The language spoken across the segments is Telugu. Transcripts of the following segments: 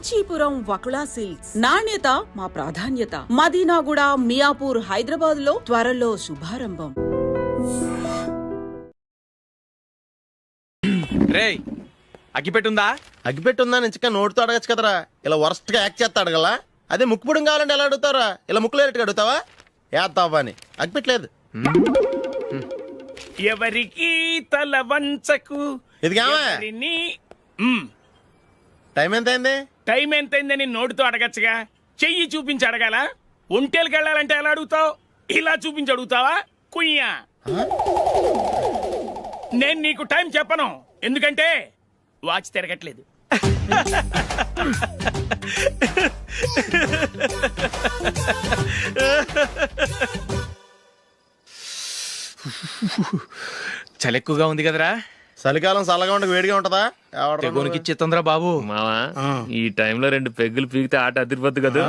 కాంచీపురం వకుళా సిల్క్స్. నాణ్యత మా ప్రాధాన్యత. మదీనాగూడ, మియాపూర్, హైదరాబాద్ లో త్వరలో శుభారంభం. రేయ్ అగ్గిపెట్టుందా? అగ్గిపెట్టుందా నుంచి నోటితో అడగచ్చు కదరా. ఇలా వరస్ట్ గా యాక్ట్ చేస్తా అడగలా. అదే ముక్కుపుడం కావాలంటే ఎలా అడుగుతారా? ఇలా ముక్కులేటట్టు అడుగుతావా? ఏత్తావా అని. అగ్గిపెట్టలేదు. ఎవరికి తల వంచకు. ఇది కావా? టైం ఎంత అయింది? టైం ఎంతైందని నోటితో అడగచ్చుగా, చెయ్యి చూపించి అడగాల? ఒంటేలకు వెళ్ళాలంటే ఎలా అడుగుతావు? ఇలా చూపించి అడుగుతావా? కుయ్యా. నేను నీకు టైం చెప్పను, ఎందుకంటే వాచ్ తిరగట్లేదు. చలి ఎక్కువగా ఉంది కదరా. చలికాలం చల్లగా ఉండక వేడిగా ఉంటదా? తెగోనికి ఇచ్చేతుందిరా బాబు. మావా ఈ టైంలో 2 పెగ్గులు పీకితే ఆట అదిరిపోద్దు కదా.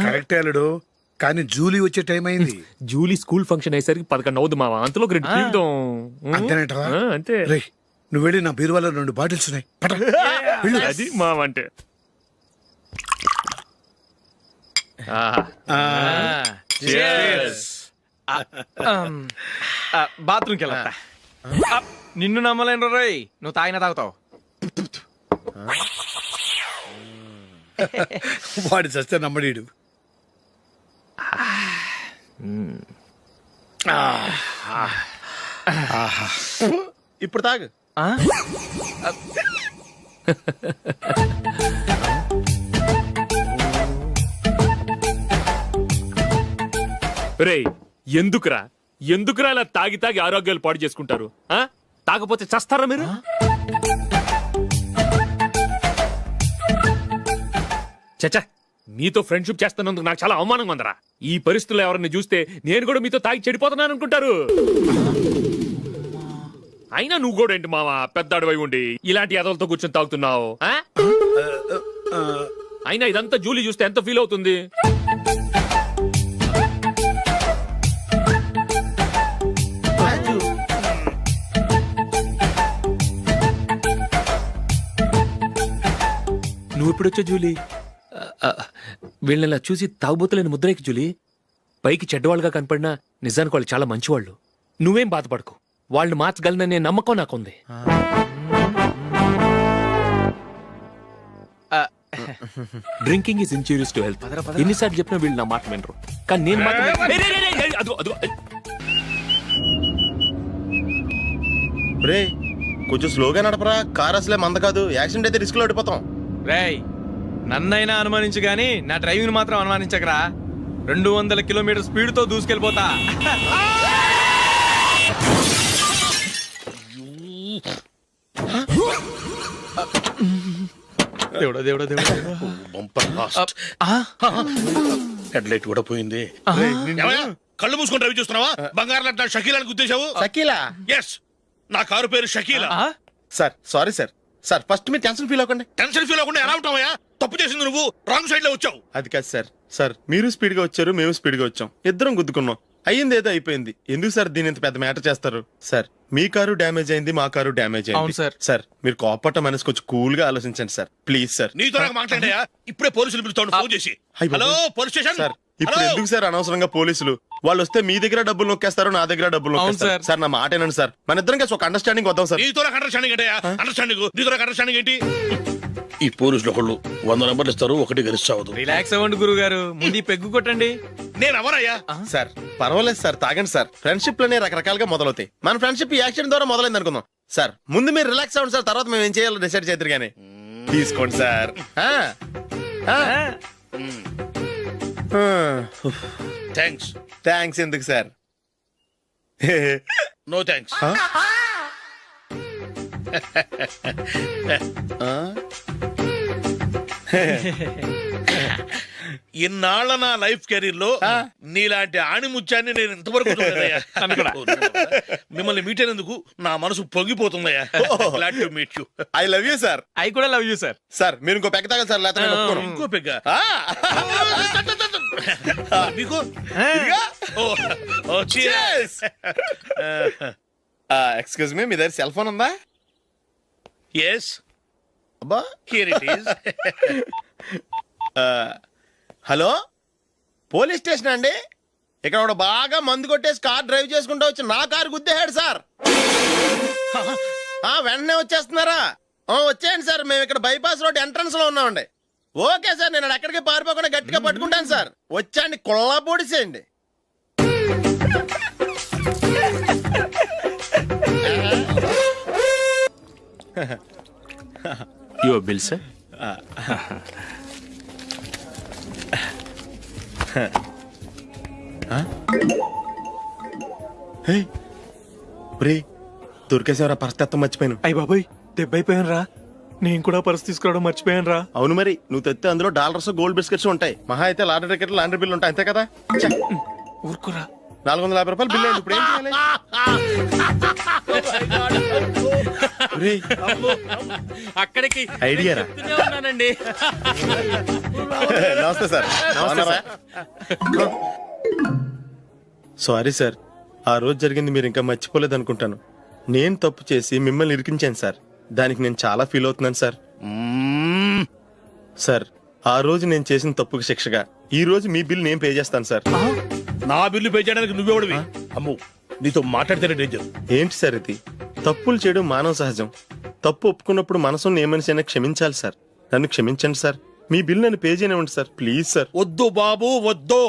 కరెక్ట్ అల్లుడు, కానీ జూలీ వచ్చే టైం అయింది. జూలీ స్కూల్ ఫంక్షన్ అయ్యేసరికి 11 అవుద్ది మావా. అంతలో 2 పీకుదాం. అంతేనేటవా? అంతే. రే, నువ్వు వెళ్ళి నా బీరువాలో 2 బాటిల్స్ ఉన్నాయి. పట. వెళ్ళు. అది మావా అంటే. బాత్రూమ్కి వెళ్ళా. నిన్ను నమ్మలేను రోయ్, నువ్వు తాగినా తాగుతావు. వాడి చస్తే నమ్మడీడు. ఇప్పుడు తాగు. రేయ్ ఎందుకురా ఇలా తాగి తాగి ఆరోగ్యాలు పాడు చేసుకుంటారు? తాగపోతే చస్తారా మీరు? చచ్చా, మీతో ఫ్రెండ్షిప్ చేస్తున్నందుకు నాకు చాలా అవమానంగా ఉందరా. ఈ పరిస్థితుల్లో ఎవరిని చూస్తే నేను కూడా మీతో తాగి చెడిపోతున్నాను అనుకుంటారు. అయినా నువ్వు కూడా ఏంటి మావా, పెద్ద అడవై ఉండి ఇలాంటి ఎదలతో కూర్చొని తాగుతున్నావు? అయినా ఇదంతా జూలీ చూస్తే ఎంత ఫీల్ అవుతుంది? నువ్వు ఎప్పుడొచ్చా జూలీ? వీళ్ళని చూసి తాగుబోతులేని ముద్రేకి జూలీ. పైకి చెడ్డవాళ్ళుగా కనపడినా నిజానికి వాళ్ళు చాలా మంచివాళ్ళు. నువ్వేం బాధపడకు, వాళ్ళని మార్చగలననే నమ్మకం నాకుంది. Drinking is injurious to health. ఎన్నిసార్లు చెప్పినా వీళ్ళు నా మాట వినరు, కానీ నేను మాత్రం. రే కొంచెం స్లోగా నడపరా. కార్ అసలే మంద కాదు. యాక్సిడెంట్ అయితే రిస్క్ లో ఓడిపోతాం. రేయ్ నన్నైనా అనుమానించు గాని నా డ్రైవింగ్ మాత్రం అనుమానించకరా. 200 కిలోమీటర్ స్పీడ్ తో దూసుకెళ్ళిపోతా. దేవుడా దేవుడా దేవుడా. హెడ్ లైట్ కూడా పోయింది. కళ్ళు మూసుకొని రవి చూస్తున్నావా? బంగారం లాంటి షకీలాని గుర్తించావు? షకీలా? ఎస్, నా కారు పేరు Shakeela. Sir sorry sir. Sir first మీరు టెన్షన్ ఫీల్ అవ్వకండి. టెన్షన్ ఫీల్ అవ్వకుండా ఎలా ఉంటావా? తప్పు చేసింది నువ్వు, రాంగ్ సైడ్ లో వచ్చావు. అది కాదు సార్. సార్ మీరు స్పీడ్ గా వచ్చారు, మేము స్పీడ్ గా వచ్చాం. ఇద్దరం గుద్దుకున్నాం. అయ్యింది ఏదో అయిపోయింది. ఎందుకు సార్ దీని ఇంత పెద్ద మ్యాటర్ చేస్తారు? సార్ మీ కారు డ్యామేజ్ అయింది, మా కారు డ్యామేజ్ అయింది. అవును సార్. సార్ మీరు కోపట్ట మనసు కొంచెం కూల్ గా ఆలోచించండి సార్, ప్లీజ్ సార్. నీతో నాకు మాట్లాడాయా? ఇప్పుడే పోలీసులు పిలుస్తాను, ఫోన్ చేసి. అయ్ బాబోయ్. Hello police station. సార్ ఇప్పుడు ఎందుకు సార్ అనవసరంగా పోలీసులు? వాళ్ళు వస్తే మీ దగ్గర డబ్బులు నొక్కేస్తారు, నా దగ్గర డబ్బులు నొక్కేస్తారు. సార్. సార్ నా మాట ఏనండి సార్. మన ఇద్దరం కలిసి ఒక అండర్స్టాండింగ్ వద్దాం సార్. నీతో నాకు అండర్స్టాండింగ్ ఏంటయ్యా? అండర్స్టాండింగ్ నీతో నాకు అండర్స్టాండింగ్ ఏంటి? ఈ పోలీసులు ఒకళ్ళు 100 నెంబర్లు ఇస్తారు, ఒకటి గెలిచావదు. రిలాక్స్ అవ్వండి గురువు గారు, ముందు ఈ పెగ్గు కొట్టండి. నేను ఎవరయ్యా? సార్ పర్వాలేదు సార్, తాగండి సార్. ఫ్రెండ్షిప్ లోనే రకరకాలుగా మొదలవుతాయి. మన ఫ్రెండ్షిప్ ఈ యాక్సిడెంట్ ద్వారా మొదలైంది అనుకుందాం. సార్ ముందు మీరు రిలాక్స్ అవ్వండి సార్, తర్వాత మేము ఏం చేయాలో డిసైడ్ చేద్దరు గానీ. తీసుకోండి సార్. థ్యాంక్స్. థ్యాంక్స్ ఎందుకు సార్? No thanks. ఇన్నాళ్ళ నా లైఫ్ కెరీర్ లో నీలాంటి ఆణిముత్యాన్ని నేను ఇంతవరకు చూడలేదయ్యా. మిమ్మల్ని మీట్ అయినందుకు నా మనసు పొంగిపోతుందయ్యా. Glad to meet you. I love you sir. I కూడా లవ్ యూ సార్. సార్ మీరు ఇంకో పెక్క తాగండి సార్, లేకపోతే నేను ఒప్పుకోను. ఇంకో పెగ్గ మీకు? ఎక్స్క్యూజ్ మీ, మీ దగ్గర సెల్ ఫోన్ ఉందా? ఎస్, అబ్బా here it is. Hello police station అండి. ఇక్కడ ఒకడు బాగా మందు కొట్టేసి కార్ డ్రైవ్ చేసుకుంటూ వచ్చి నా కారు గుద్దేశాడు సార్. వెంటనే వచ్చేస్తున్నారా? వచ్చేయండి సార్, మేము ఇక్కడ బైపాస్ రోడ్ ఎంట్రన్స్ లో ఉన్నామండి. ఓకే సార్, నేను ఎక్కడికి పారిపోకుండా గట్టిగా పట్టుకుంటాను సార్. వచ్చాండి, కుళ్ళా పొడిసేయండి. Your bill sir. దొరికేసేవరా, పరిస్థితి మర్చిపోయాను. అయ్య బాబాయ్, దెబ్బైపోయాను రా. నేను కూడా పర్స్ తీసుకురావడం మర్చిపోయాను రా. అవును మరి, నువ్వు తెస్తే అందులో డాలర్స్ గోల్డ్ బిస్కెట్స్ ఉంటాయి. మహా అయితే లాటరీ టికెట్ లాండ్రీ బిల్ ఉంటాయి, అంతే కదా. ఊరుకురా. 450 రూపాయలు బిల్ అయింది. ఇప్పుడు ఏం చేయాలి? ఒరేయ్, అక్కడికి ఐడియా రా. చెప్తూనే ఉన్నానండి. నమస్తే సార్. సారీ సార్, ఆ రోజు జరిగింది మీరు ఇంకా మర్చిపోలేదు అనుకుంటాను. నేను తప్పు చేసి మిమ్మల్ని ఇరికించాను సార్. దానికి నేను చాలా ఫీల్ అవుతున్నాను సార్. సార్, ఆ రోజు నేను చేసిన తప్పుకి శిక్షగా ఈ రోజు మీ బిల్ నేను పే చేస్తాను సార్. నా బిల్లు పే చేయడానికి నువ్వెవడివి? అమ్ము, నీతో మాట్లాడితేనే డేంజర్. ఏంటి సార్ ఇది? తప్పులు చేయడం మానవ సహజం. తప్పు ఒప్పుకున్నప్పుడు మనసును ఏ మనిషి అయినా క్షమించాలి సార్. నన్ను క్షమించండి సార్. మీ బిల్ నన్ను పే చేయనివ్వండి సార్, ప్లీజ్ సార్. వద్దు బాబు, వద్దు.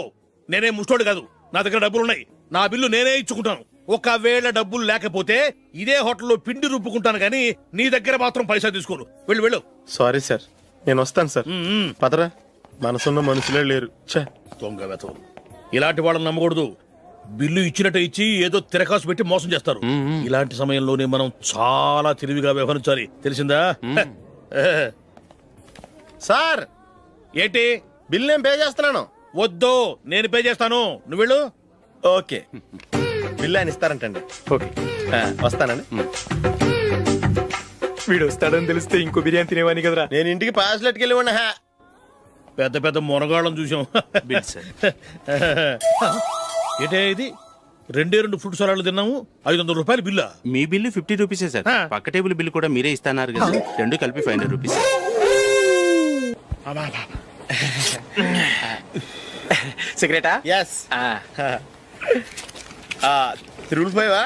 నేనే ముష్టోడు కాదు, నా దగ్గర డబ్బులు ఉన్నాయి. నా బిల్లు నేనే ఇచ్చుకుంటాను. ఒకవేళ డబ్బులు లేకపోతే ఇదే హోటల్లో పిండి రుబ్బుకుంటాను, కానీ నీ దగ్గర మాత్రం పైసా తీసుకోను. వెళ్ళు వెళ్ళు. సారీ సార్, నేను వస్తాను సార్. పదరా, మనసున్న మనుషులే లేరు. ఛే, దొంగ వెతవు. ఇలాంటి వాళ్ళని నమ్మకూడదు. బిల్లు ఇచ్చినట్టు ఇచ్చి ఏదో తిరకాసు పెట్టి మోసం చేస్తారు. ఇలాంటి సమయంలోనే మనం చాలా తెలివిగా వ్యవహరించాలి, తెలిసిందా? సార్ ఏంటి? బిల్ నేను పే చేస్తున్నాను. వద్దు, నేను పే చేస్తాను, నువ్వు వెళ్ళు. ఓకే, బిల్ ఆయన ఇస్తారంటండి. ఓకే, వస్తానండి. వీడు వస్తాడని తెలిస్తే ఇంకో బిర్యానీ తినేవాని కదరా. నేను ఇంటికి పాస్లెట్కి వెళ్ళి ఉన్నా. పెద్ద పెద్ద మునగాళ్ళం చూసాం. Bill sir. ఏంటే ఇది? 2 ఫ్రూట్ సలాడ్లు తిన్నాము, 500 రూపాయలు బిల్లా? మీ బిల్లు 50 రూపీసే సార్. ఆ. పక్క టేబుల్ బిల్లు కూడా మీరే ఇస్తాన్నారు కదా సార్. రెండు కలిపి 500 రూపీస్. సిగరెటా? ఎస్. 355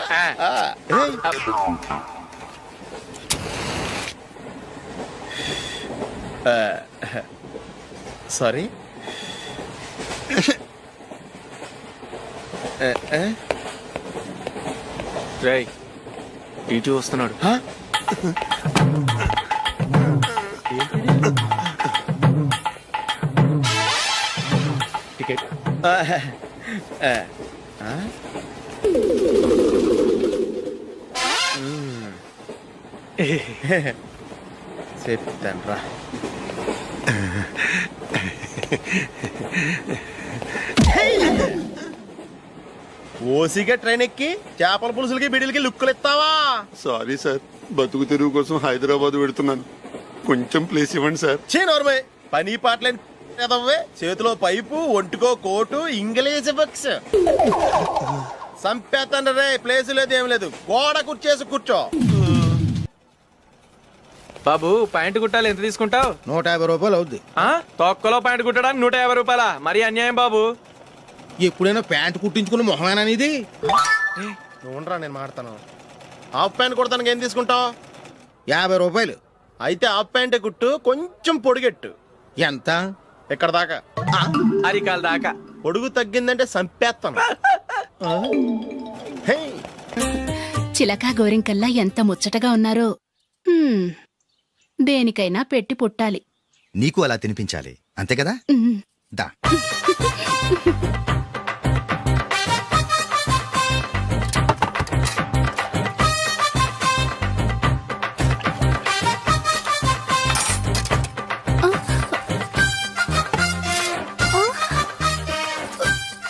సారీ. రేయ్, టీటీ వస్తున్నాడు. టికెట్. చెప్తాను రా. ఓసిగా ట్రైన్ ఎక్కి చేపల పులుసులకి బిడిలకి లుక్కులు ఇస్తావా? సారీ సార్, బతుకు తెరువు కోసం హైదరాబాద్ పెడుతున్నాను. కొంచెం ప్లేస్ ఇవ్వండి సార్. నోర్మే, పని పాటలేని ఎదవ్వే. చేతిలో పైపు, ఒంటికో కోటు, ఇంగ్లీష్ బుక్స్. సంపేతండ్రి రే, ప్లేస్ లేదు ఏం లేదు. గోడ కుర్చేసి కూర్చో. బాబు, ప్యాంటు కుట్టాలి, ఎంత తీసుకుంటావు? 150 రూపాయలు అవుద్ది. తొక్కలో ప్యాంటు కుట్టడానికి 150 రూపాయల? మరి అన్యాయం బాబు. ఎప్పుడైనా ప్యాంట్ కుట్టించుకున్న మొహమేనా ఇది? నువ్వురా, నేను మాడతాను. హాఫ్ ప్యాంట్ కుడతానికి ఏం తీసుకుంటావు? 50 రూపాయలు. అయితే హాఫ్ ప్యాంటే కుట్టు, కొంచెం పొడిగెట్టు. ఎంత? ఎక్కడ దాకా? అరికాల దాకా. పొడుగు తగ్గిందంటే సంపేస్తాను. హే, చిలకా గోరింకల్లా ఎంత ముచ్చటగా ఉన్నారో. దేనికైనా పెట్టి పుట్టాలి. నీకు అలా తినిపించాలి, అంతే కదా? దా.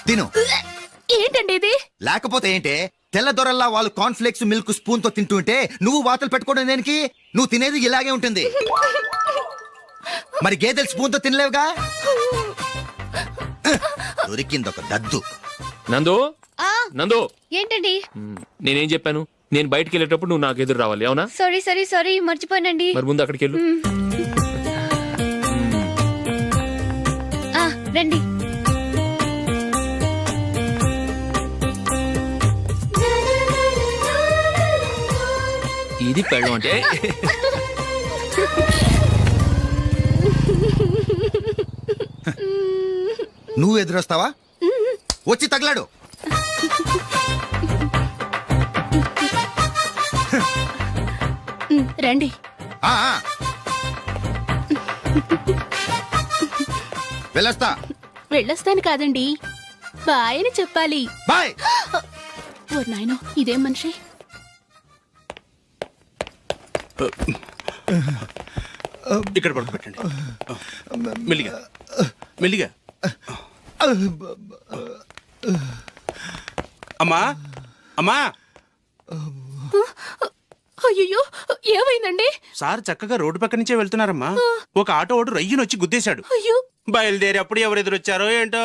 తిను. ఏంటండి ఇది? లేకపోతే ఏంటే, తెల్లదొరల్లా వాళ్ళు కార్న్ఫ్లేక్స్ మిల్క్ స్పూన్ తో తింటుంటే నువ్వు వాతలు పెట్టుకోవడం దేనికి? నువ్వు తినేది ఇలాగే ఉంటుంది. మరి గేదెలు స్పూన్ తో తినలేవుగా. దొరికింది ఒక దద్దు. నందు, నందు, ఏంటండి? నేనేం చెప్పాను? నేను బయటికి వెళ్ళేటప్పుడు నువ్వు నాకు ఎదురు రావాలి, అవునా? సారీ మర్చిపోయానండి. మరి ముందు అక్కడికి వెళ్ళు. రండి. ఇది పెళ్ళం అంటే నువ్వు ఎదురొస్తావా? వచ్చి తగలాడు. రండి. ఆ, ఆ. వెళ్ళొస్తా. వెళ్ళొస్తాను కాదండి, బాయ్ అని చెప్పాలి. బాయ్. ఓ నాయనో, ఇదేం మనిషి? ఇక్కడ పడుకోబెట్టండి. మెల్లిగా మెల్లిగా. అమ్మా అమ్మా, అయ్యో, ఏమైందండి? సార్ చక్కగా రోడ్డు పక్క నుంచే వెళ్తున్నారమ్మా. ఒక ఆటో ఓడు రయ్యనొచ్చి గుద్దేశాడు. అయ్యో. బయలుదేరి అప్పుడు ఎవరు ఎదురొచ్చారో ఏంటో.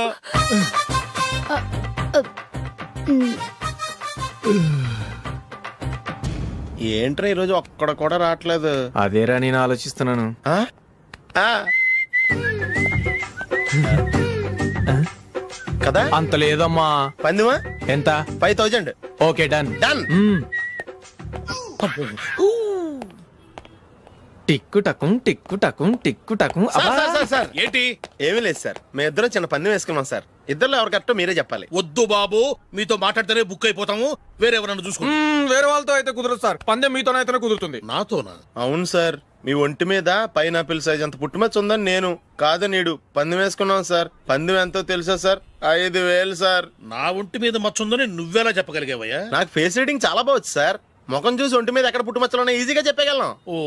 ఏంట్రా ఈరోజు ఒక్కడ కూడా రావట్లేదు. అదేరా నేను ఆలోచిస్తున్నాను. ఆ? ఆ. కదా అంత లేదమ్మా. పందిమా ఎంత? 5000. Okay done. డన్. టిక్కు టకుం టిక్కు టకుం టిక్కు టకుం. సార్ ఏంటి? ఏమీ లేదు సార్, మేము ఇద్దరు చిన్న పందెం వేసుకున్నాం సార్. ఇద్దరు ఎవరు కరెక్టో మీరే చెప్పాలి. వద్దు బాబు, మీతో మాట్లాడితేనే బుక్ అయిపోతాము. వేరెవరన్నా చూసుకోండి. వేరే వాళ్ళతో అయితే కుదరదు సార్, పందెం మీతోనైతేనే కుదురుతుంది. నాతోనా? అవును సార్, మీ ఒంటి మీద పైనాపిల్ సైజ్ అంత పుట్టుమచ్చ ఉందని నేను కాదు నీడు పందెం వేసుకున్నాం సార్. పందెం ఎంతో తెలుసా సార్? 5000 సార్. నా ఒంటి మీద మచ్చ ఉందని నువ్వెలా చెప్పగలిగావయ్యా? నాకు ఫేస్ రీడింగ్ చాలా బాగుంది సార్. ముఖం చూసి ఒంటి మీద ఎక్కడ పుట్టుమచ్చలో ఈజీగా చెప్పగలను. ఓ,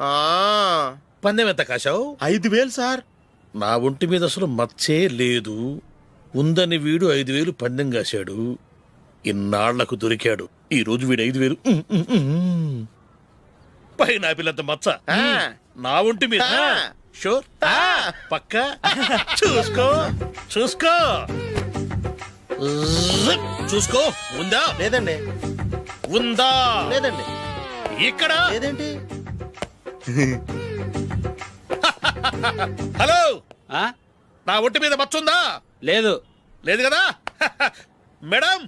ఆ, పందెం ఎంత కాశావు? 5000 సార్. నా ఒంటి మీద అసలు మచ్చే లేదు. ఉందని వీడు 5000 పందెం కాశాడు. ఇన్నాళ్లకు దొరికాడు. ఈ రోజు వీడు 5000. పైన పిల్లంత మచ్చ ఆ. నా ఒంటి మీద. ఆ. షూర్? ఆ. పక్క చూసుకో చూసుకో జిప్. చూసుకో. ఉందా? లేదండి. ఉందా? లేదండి. ఇక్కడ లేదేంటి? హలో, నా ఒంటి మీద మచ్చ ఉందా? లేదు. లేదు కదా? మేడం,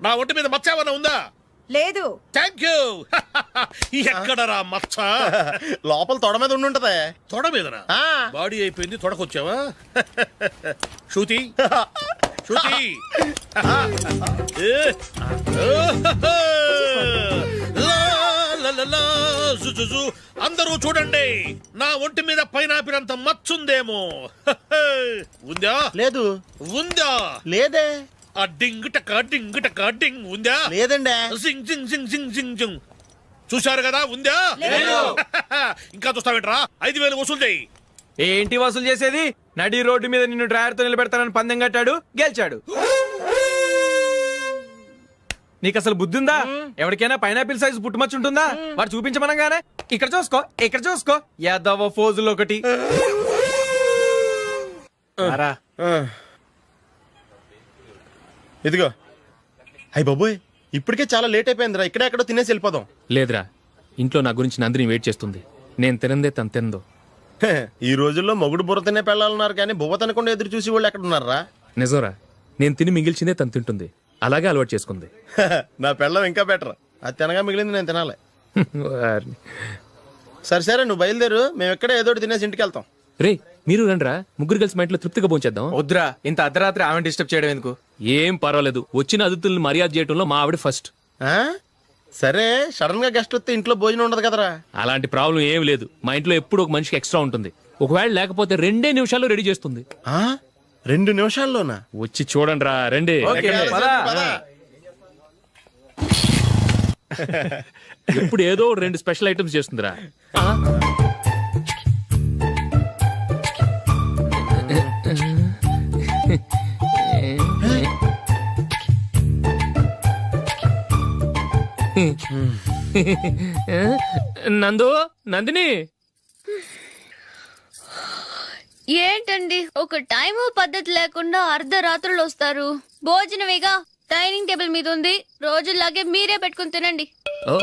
నా ఒంటి మీద మచ్చ ఏమన్నా ఉందా? లేదు. Thank you. ఎక్కడరా మచ్చ? లోపల తొడ మీద ఉండుంటదే. తొడ మీదనా? ఆ. బాడీ అయిపోయింది, తొడకొచ్చావా? శృతి శృతి. అందరూ చూడండి, నా ఒంటి మీద పైనాపిల్ అంత మచ్చుందేమో. ఉందా? లేదు. ఉందా? లేదే. ఆ డింగ్ టక డింగ్ టక డింగ్ ఉందా? లేదండి. జింగ్ జింగ్ జింగ్ జింగ్ జింగ్ జింగ్. చూశారు కదా? ఉందా? ఇంకా చూస్తావేంట్రా? 5000 వసూలు చేయి. ఏంటి వసూలు చేసేది? నడి రోడ్డు మీద నిన్ను డ్రైవర్ తో నిలబెడతానని పందెం కట్టాడు, గెలిచాడు. నీకు అసలు బుద్ధి ఉందా? ఎవరికైనా పైనాపిల్ సైజ్ పుట్టుమచ్చు ఉంటుందా? వాడు చూపించమనగానే ఇక్కడ చూసుకో, ఇక్కడ చూసుకో, యాదవ ఫోజులు ఒకటి. రా. ఇదిగో. అయ్య బాబోయ్, ఇప్పటికే చాలా లేట్ అయిపోయిందిరా. ఇక్కడే ఎక్కడో తినేసి వెళ్ళిపోదాం. లేదురా, ఇంట్లో నా గురించి నందిని వెయిట్ చేస్తుంది. నేను తినందే తను తిందో. హే, ఈ రోజుల్లో మొగుడు బుర్ర తినే పెళ్ళాలన్నారు కానీ బువ్వ తినకుండా ఎదురు చూసి వాళ్ళు ఎక్కడ ఉన్నారా? నిజంరా, నేను తిని మిగిల్చిందే తను తింటుంది. అలాగే అలవాటు చేసుకుంది. నా పెళ్ళం ఇంకా బెటర్. అది తినగా మిగిలింది నేను తినాలి. వారిని. సరే సరే, నువ్వు బయలుదేరు. మేము ఎక్కడ ఏదో ఒకటి తినేసి ఇంటికి వెళ్తాం. రే, మీరు రండ్రా, ముగ్గురు కలిసి మా ఇంట్లో తృప్తిగా పోంచేద్దాం. వద్దురా, ఇంత అర్ధరాత్రి ఆమె డిస్టర్బ్ చేయడం ఎందుకు? ఏం పర్వాలేదు, వచ్చిన అతిథుల్ని మర్యాద చేయడంలో మా ఆవిడ ఫస్ట్. ఆ? సరే, సడన్ గా గెస్ట్ వస్తే ఇంట్లో భోజనం ఉండదు కదరా. అలాంటి ప్రాబ్లం ఏం లేదు. మా ఇంట్లో ఎప్పుడు ఒక మనిషికి ఎక్స్ట్రా ఉంటుంది. ఒకవేళ లేకపోతే 2 నిమిషాల్లో రెడీ చేస్తుంది. ఆ? 2 నిమిషాల్లోనా? వచ్చి చూడండి రా, రండి. ఓకే, పద. ఎప్పుడు ఏదో 2 స్పెషల్ ఐటమ్స్ చేస్తుందిరా. నందు, నందిని. ఏంటండి ఒక టైము పద్ధతి లేకుండా అర్ధరాత్రులు వస్తారు? భోజనమేగా డైనింగ్ టేబుల్ మీద ఉంది, రోజుల్లాగే మీరే పెట్టుకుని తినండి. ఓ,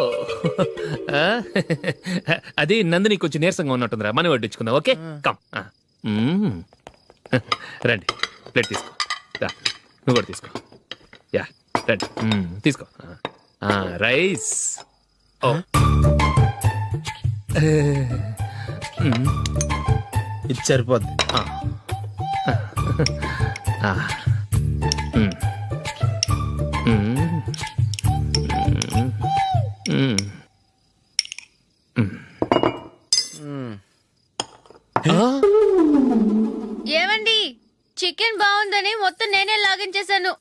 అది నందిని కొంచెం నీరసంగా ఉన్నట్టుందిరా. మనీ వడ్డించుకుందాం. Okay, come. రండి ప్లేట్ తీసుకో రా, నువ్వు కూడా తీసుకో యా రండి తీసుకో రైస్ ఓ ఇది సరిపోద్ది. ఏమండి చికెన్ బాగుందని మొత్తం నేనే లాగించేశాను.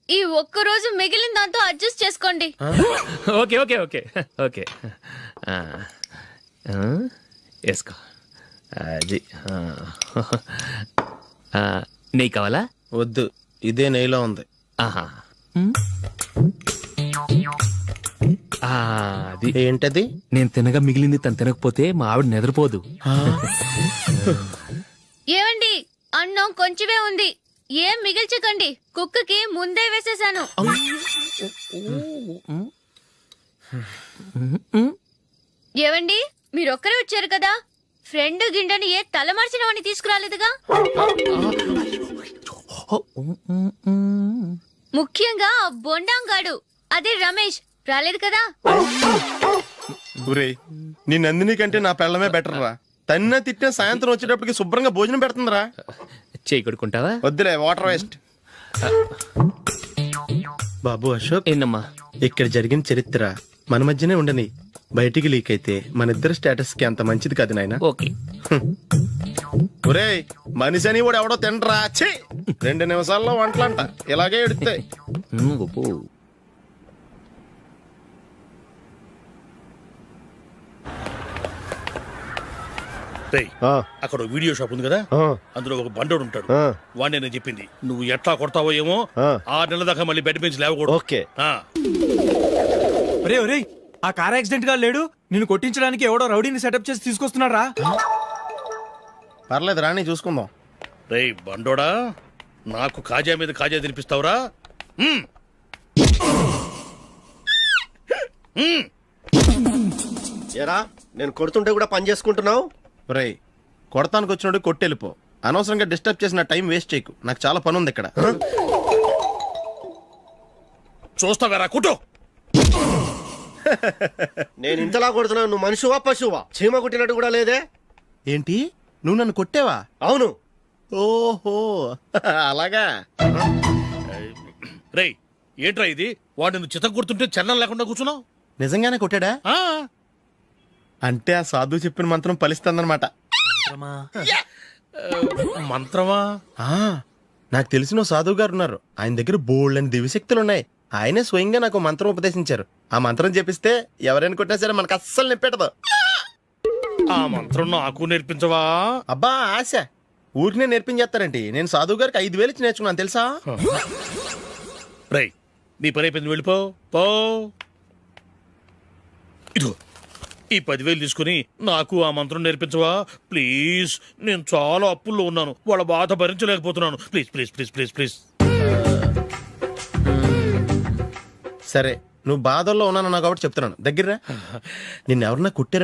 ఈ ఒక్క రోజు మిగిలిన దాంతో అడ్జస్ట్ చేసుకోండి. ఓకే ఓకే ఓకే ఓకే వేసుకో అది నెయ్యి కావాలా? వద్దు, ఇదే నెయ్యిలో ఉంది. ఆహా అది ఏంటది? నేను తినగా మిగిలింది తను తినకపోతే మా ఆవిడ నిద్రపోదు. ఏమండి అన్నం కొంచెమే ఉంది, ఏం మిగిల్చకండి. కుక్కకి ముందే వేసేసాను. ఏవండి మీరొక్కరే వచ్చారు కదా, ఫ్రెండ్ గిండెని ఏ తలమార్చిన వాడిని తీసుకురాలేదుగా? ముఖ్యంగా ఆ బొండాంగాడు అదే రమేష్ రాలేదు కదా? ఊరే, నీ నందిని కంటే నా పెళ్ళమే బెటర్ రా. తన్న తిట్టిన సాయంత్రం వచ్చేటప్పటికి శుభ్రంగా భోజనం పెడుతుందిరా. చేయి కొడుకుంటావా? వద్దులే, వాటర్ వేస్ట్. బాబు అశోక్, ఏందమ్మా? ఇక్కడ జరిగిన చరిత్ర మన మధ్యనే ఉండని, బయటికి లీక్ అయితే మన ఇద్దరు స్టేటస్ కి అంత మంచిది కాదు నాయన. ఓకే ఒరే, మనిషి అని కూడా ఎవడో తినరా. ఛీ, 2 నిమిషాల్లో వంటలంట ఇలాగే ఎడుతాయి. రేయ్, అక్కడ ఓ వీడియో షాప్ ఉంది కదా, అందులో ఒక బండోడు ఉంటాడు. వాడిని నేను చెప్పింది నువ్వు ఎట్లా కొడతావో ఏమో, 6 నెలల దాకా మళ్ళీ బెడ్ నుంచి లేవకూడదు. ఓకే. ఒరే ఒరే, ఆ కార్ యాక్సిడెంట్ గా లేడు, నిన్ను కొట్టించడానికి ఎవడో రౌడీని సెటప్ చేసి తీసుకొస్తున్నాడు రా. పర్లేదు రాని, చూసుకుందాం. రేయ్ బండోడా, నాకు కాజా మీద కాజా తినిపిస్తావురా? ఏరా, నేను కొడుతుంటే కూడా పని చేసుకుంటున్నావు? రేయ్, కొడతానికి వచ్చినోడు కొట్టెళ్ళిపో. అనవసరంగా డిస్టర్బ్ చేసిన టైం వేస్ట్ చేయకు, నాకు చాలా పని ఉంది ఇక్కడ. చూస్తావేరా కుట్టు. నేను ఇంతలా కొడుతున్నావు, నువ్వు మనిషివా పశువా? చీమ కుట్టినట్టు కూడా లేదే. ఏంటి, నువ్వు నన్ను కొట్టేవా? అవును. ఓహో అలాగా. రేయ్ ఏంట్రా ఇది, వాడు నువ్వు చిత్త కొడుతుంటే చలనం లేకుండా కూర్చున్నావు? నిజంగానే కొట్టాడా? అంటే ఆ సాధువు చెప్పిన మంత్రం ఫలిస్తుందన్నమాట. మంత్రమా? నాకు తెలిసిన ఓ సాధువు గారు ఉన్నారు, ఆయన దగ్గర బోల్డని దివ్యశక్తులు ఉన్నాయి. ఆయనే స్వయంగా నాకు మంత్రం ఉపదేశించారు. ఆ మంత్రం చెప్పిస్తే ఎవరైనా కొట్టినా సరే మనకు అస్సలు నిప్పెట్టదు. ఆ మంత్రం నాకు నేర్పించవా? అబ్బా ఆశ, ఊరినే నేర్పించేస్తారండి. నేను సాధువు గారికి 5,000 ఇచ్చి నేర్చుకున్నాను తెలుసా? రేయ్, నీ పని అయిపోయింది, వెళ్ళిపో పో. ఇదిగో ఈ 10,000 తీసుకుని నాకు ఆ మంత్రం నేర్పించవా ప్లీజ్? నేను చాలా అప్పుల్లో ఉన్నాను, వాళ్ళ బాధ భరించలేకపోతున్నాను. Please please please please please. సరే, నువ్వు బాధల్లో ఉన్నాను కాబట్టి చెప్తున్నాను. దగ్గర నిన్ను ఎవరన్నా కుట్టారని